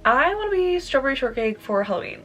I want to be strawberry shortcake for Halloween.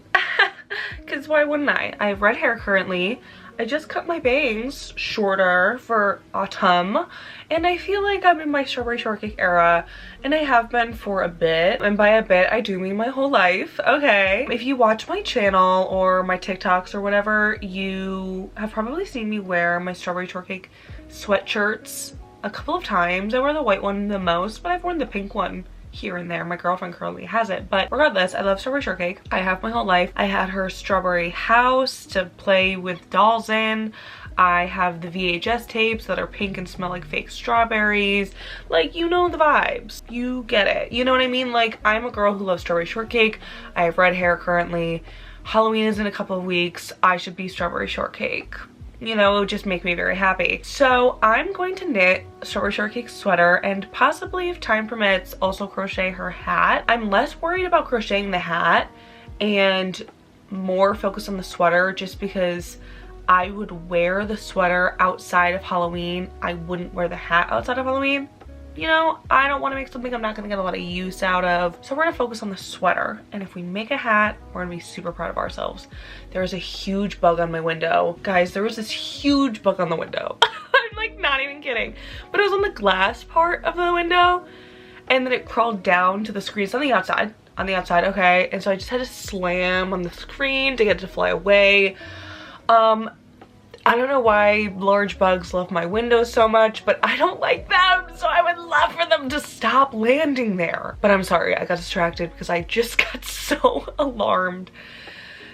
Because why wouldn't I? I have red hair currently. I just cut my bangs shorter for autumn. And I feel like I'm in my strawberry shortcake era. And I have been for a bit. And by a bit, I do mean my whole life. Okay. If you watch my channel or my TikToks or whatever, you have probably seen me wear my strawberry shortcake sweatshirts a couple of times. I wear the white one the most, but I've worn the pink one here and there. My girlfriend currently has it, but regardless, I love strawberry shortcake. I have my whole life. I had her strawberry house to play with dolls in. I have the VHS tapes that are pink and smell like fake strawberries. Like, you know the vibes. You get it. You know what I mean? Like, I'm a girl who loves strawberry shortcake. I have red hair currently. Halloween is in a couple of weeks. I should be strawberry shortcake. You know, it would just make me very happy. So I'm going to knit strawberry shortcake sweater and possibly, if time permits, also crochet her hat. I'm less worried about crocheting the hat and more focused on the sweater, just because I would wear the sweater outside of Halloween. I wouldn't wear the hat outside of Halloween. You know, I don't want to make something I'm not going to get a lot of use out of. So we're going to focus on the sweater. And if we make a hat, we're going to be super proud of ourselves. There was a huge bug on my window. Guys, there was this huge bug on the window. I'm like not even kidding. But it was on the glass part of the window. And then it crawled down to the screen. It's on the outside. On the outside, okay. And so I just had to slam on the screen to get it to fly away. I don't know why large bugs love my windows so much, but I don't like them, so I would love for them to stop landing there. But I'm sorry, I got distracted because I just got so alarmed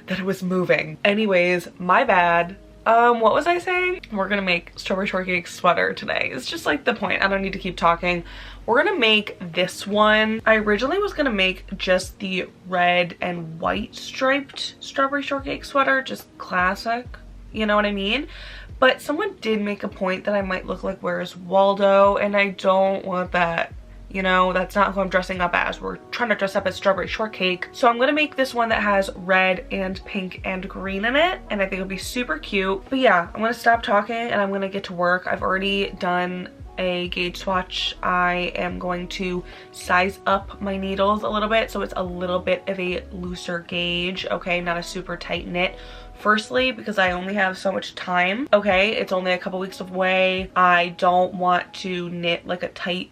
that it was moving. Anyways, my bad. What was I saying? We're gonna make strawberry shortcake sweater today. It's just like the point. I don't need to keep talking. We're gonna make this one. I originally was gonna make just the red and white striped strawberry shortcake sweater, just classic. You know what I mean? But someone did make a point that I might look like Where's Waldo, and I don't want that. You know, that's not who I'm dressing up as. We're trying to dress up as strawberry shortcake. So I'm gonna make this one that has red and pink and green in it, and I think it'll be super cute. But yeah, I'm gonna stop talking and I'm gonna get to work. I've already done a gauge swatch. I am going to size up my needles a little bit so it's a little bit of a looser gauge, okay, not a super tight knit. Firstly, because I only have so much time, okay, it's only a couple weeks away. I don't want to knit like a tight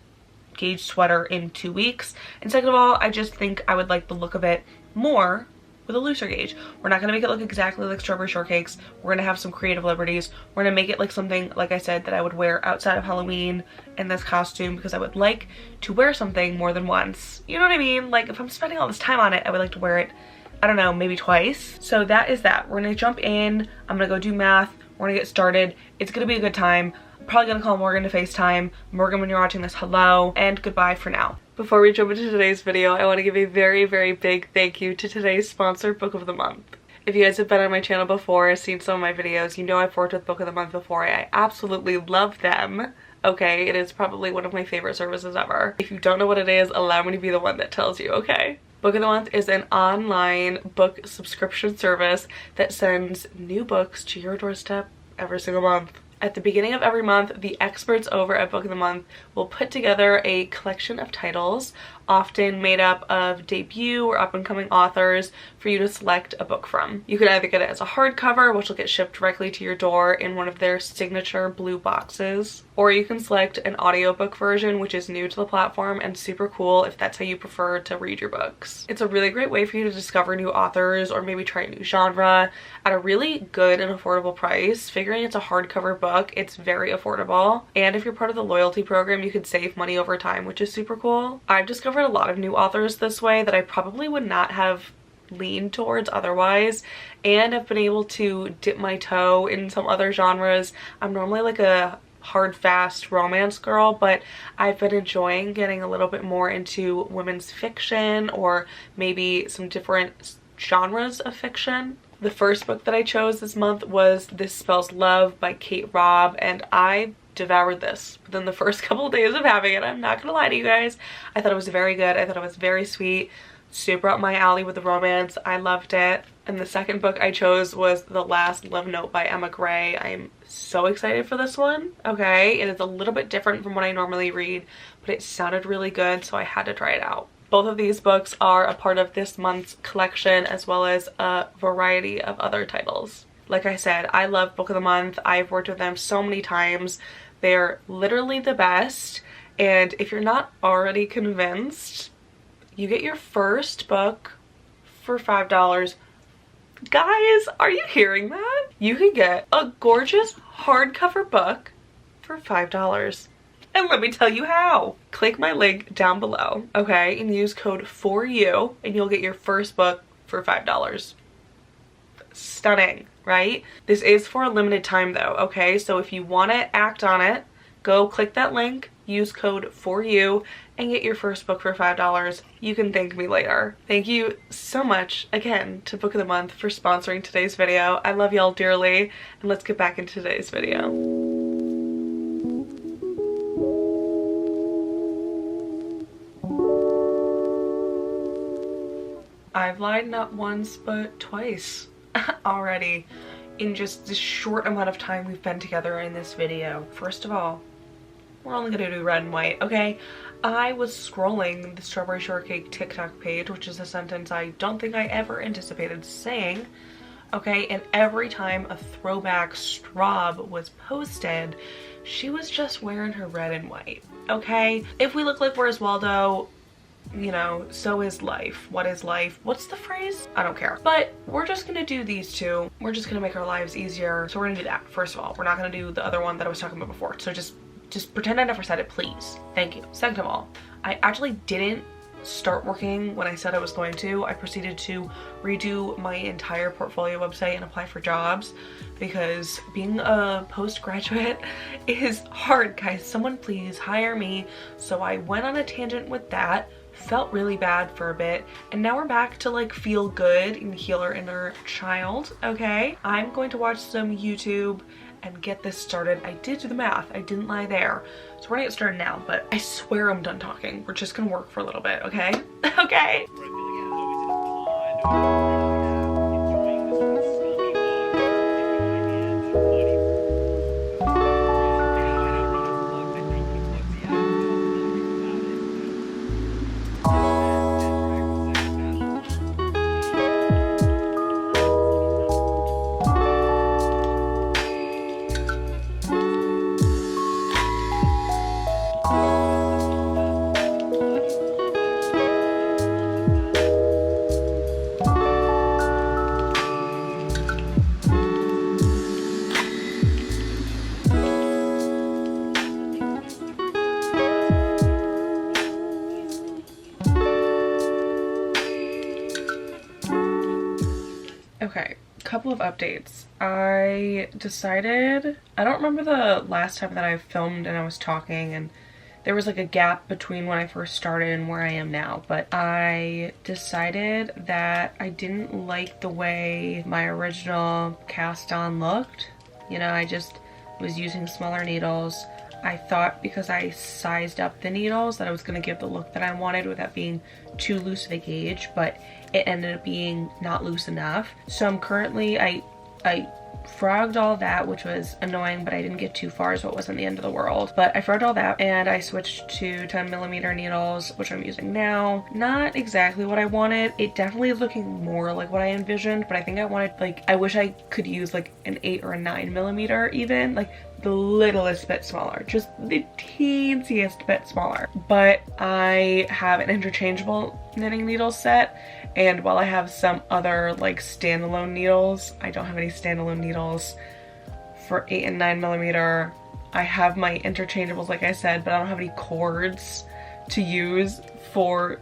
gauge sweater in 2 weeks. And second of all, I just think I would like the look of it more with a looser gauge. We're not gonna make it look exactly like strawberry shortcakes. We're gonna have some creative liberties. We're gonna make it like something, like I said, that I would wear outside of Halloween in this costume, because I would like to wear something more than once. You know what I mean? Like, if I'm spending all this time on it, I would like to wear it, I don't know, maybe twice. So that is that. We're gonna jump in. I'm gonna go do math. We're gonna get started. It's gonna be a good time. I'm probably gonna call Morgan to FaceTime. Morgan, when you're watching this, hello, and goodbye for now. Before we jump into today's video, I want to give a very, very big thank you to today's sponsor, Book of the Month. If you guys have been on my channel before, seen some of my videos, you know I've worked with Book of the Month before. I absolutely love them. Okay, it is probably one of my favorite services ever. If you don't know what it is, allow me to be the one that tells you, okay? Book of the Month is an online book subscription service that sends new books to your doorstep every single month. At the beginning of every month, the experts over at Book of the Month will put together a collection of titles, often made up of debut or up-and-coming authors, for you to select a book from. You can either get it as a hardcover, which will get shipped directly to your door in one of their signature blue boxes, or you can select an audiobook version, which is new to the platform and super cool if that's how you prefer to read your books. It's a really great way for you to discover new authors or maybe try a new genre at a really good and affordable price. Figuring it's a hardcover book, it's very affordable. And if you're part of the loyalty program, you could save money over time, which is super cool. I've discovered a lot of new authors this way that I probably would not have leaned towards otherwise, and I've been able to dip my toe in some other genres. I'm normally like a hard, fast romance girl, but I've been enjoying getting a little bit more into women's fiction or maybe some different genres of fiction. The first book that I chose this month was This Spells Love by Kate Robb, and I devoured this within the first couple of days of having it. I'm not gonna lie to you guys. I thought it was very good. I thought it was very sweet. Super up my alley with the romance. I loved it. And the second book I chose was The Last Love Note by Emma Gray. I'm so excited for this one. Okay, it is a little bit different from what I normally read, but it sounded really good, so I had to try it out. Both of these books are a part of this month's collection, as well as a variety of other titles. Like I said, I love Book of the Month. I've worked with them so many times. They're literally the best. And if you're not already convinced, you get your first book for $5. Guys, are you hearing that? You can get a gorgeous hardcover book for $5. And let me tell you how. Click my link down below, okay, and use code 4U and you'll get your first book for $5. Stunning, right? This is for a limited time though, okay? So if you want to act on it, go click that link, use code 4U, and get your first book for $5. You can thank me later. Thank you so much again to Book of the Month for sponsoring today's video. I love y'all dearly, and let's get back into today's video. I've lied not once but twice already in just this short amount of time we've been together in this video. First of all, we're only gonna do red and white, okay? I was scrolling the Strawberry Shortcake TikTok page, which is a sentence I don't think I ever anticipated saying, okay? And every time a throwback straw was posted, she was just wearing her red and white, okay? If we look like Where's Waldo, you know, so is life. What is life? What's the phrase? I don't care. But we're just gonna do these two. We're just gonna make our lives easier. So we're gonna do that. First of all, we're not gonna do the other one that I was talking about before. So just pretend I never said it, please. Thank you. Second of all, I actually didn't start working when I said I was going to. I proceeded to redo my entire portfolio website and apply for jobs because being a postgraduate is hard, guys. Someone please hire me. So I went on a tangent with that. Felt really bad for a bit, and now we're back to like feel good and heal our inner child, okay? I'm going to watch some YouTube and get this started. I did do the math, I didn't lie there. So we're gonna get started now, but I swear I'm done talking. We're just gonna work for a little bit, okay? Okay. Okay, couple of updates. I decided, I don't remember the last time that I filmed and I was talking and there was like a gap between when I first started and where I am now, but I decided that I didn't like the way my original cast on looked. You know, I just was using smaller needles. I thought because I sized up the needles that I was going to give the look that I wanted without being too loose of a gauge, but it ended up being not loose enough. So I'm currently, I frogged all that, which was annoying, but I didn't get too far, so it wasn't the end of the world. But I frogged all that and I switched to 10mm needles, which I'm using now. Not exactly what I wanted. It definitely is looking more like what I envisioned, but I think I wanted, like, I wish I could use like an 8 or a 9mm even, like the littlest bit smaller, just the teensiest bit smaller. But I have an interchangeable knitting needle set, and while I have some other like standalone needles, I don't have any standalone needles for 8 and 9mm. I have my interchangeables, like I said, but I don't have any cords to use for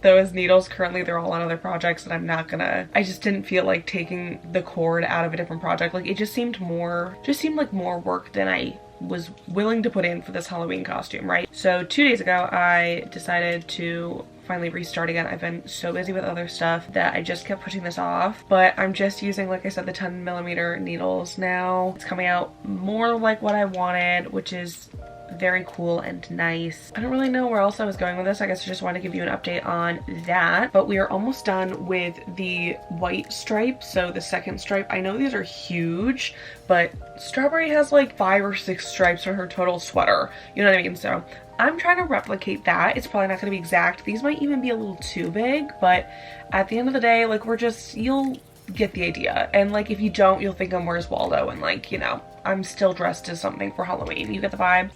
those needles. Currently they're all on other projects and I'm not gonna, I just didn't feel like taking the cord out of a different project. Like it just seemed like more work than I was willing to put in for this Halloween costume, right? So 2 days ago I decided to finally restart again. I've been so busy with other stuff that I just kept pushing this off, but I'm just using, like I said, the 10mm needles now. It's coming out more like what I wanted, which is very cool and nice. I don't really know where else I was going with this. I guess I just want to give you an update on that. But we are almost done with the white stripe, so the second stripe. I know these are huge, but Strawberry has like 5 or 6 stripes on her total sweater. You know what I mean? So I'm trying to replicate that. It's probably not going to be exact. These might even be a little too big, but at the end of the day, like, you'll get the idea. And like, if you don't, you'll think I'm Where's Waldo, and like, you know, I'm still dressed as something for Halloween. You get the vibe?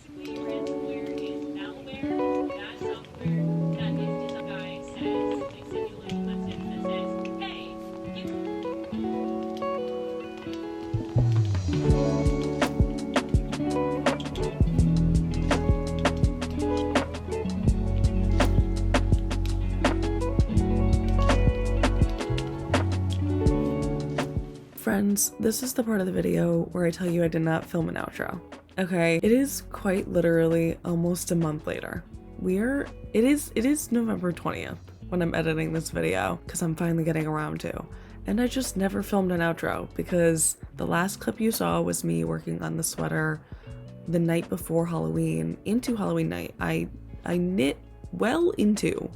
Friends, this is the part of the video where I tell you I did not film an outro. Okay, it is quite literally almost a month later. It is November 20th when I'm editing this video, because I'm finally getting around to. And I just never filmed an outro because the last clip you saw was me working on the sweater the night before Halloween into Halloween night. I knit well into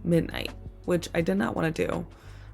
midnight, which I did not want to do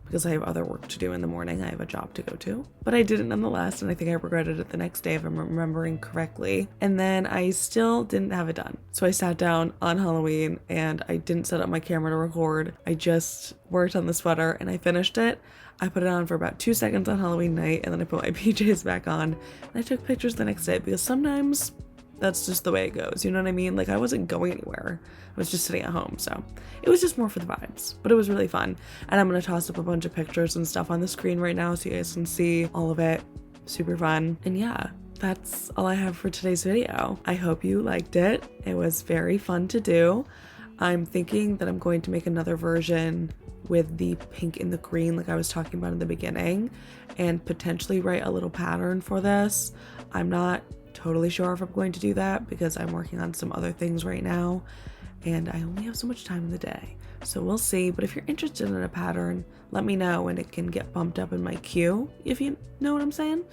because I have other work to do in the morning. I have a job to go to, but I did it nonetheless, and I think I regretted it the next day if I'm remembering correctly. And then I still didn't have it done. So I sat down on Halloween and I didn't set up my camera to record. I just worked on the sweater and I finished it. I put it on for about 2 seconds on Halloween night, and then I put my PJs back on and I took pictures the next day, because sometimes that's just the way it goes, you know what I mean? Like, I wasn't going anywhere. I was just sitting at home, so it was just more for the vibes, but it was really fun. And I'm gonna toss up a bunch of pictures and stuff on the screen right now so you guys can see all of it. Super fun. And yeah, that's all I have for today's video. I hope you liked it. It was very fun to do. I'm thinking that I'm going to make another version with the pink and the green like I was talking about in the beginning, and potentially write a little pattern for this. I'm not totally sure if I'm going to do that because I'm working on some other things right now and I only have so much time in the day, so we'll see. But if you're interested in a pattern, let me know and it can get bumped up in my queue, if you know what I'm saying.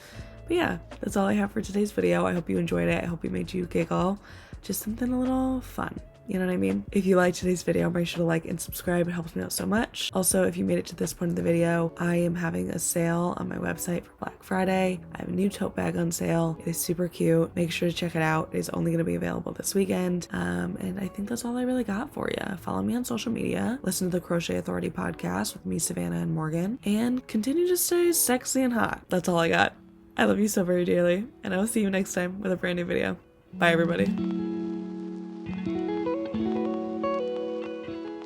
But yeah, that's all I have for today's video. I hope you enjoyed it. I hope it made you giggle. Just something a little fun. You know what I mean? If you liked today's video, make sure to like and subscribe. It helps me out so much. Also, if you made it to this point of the video, I am having a sale on my website for Black Friday. I have a new tote bag on sale. It is super cute. Make sure to check it out. It is only going to be available this weekend. And I think that's all I really got for you. Follow me on social media. Listen to the Crochet Authority podcast with me, Savannah, and Morgan. And continue to stay sexy and hot. That's all I got. I love you so very dearly. And I will see you next time with a brand new video. Bye, everybody.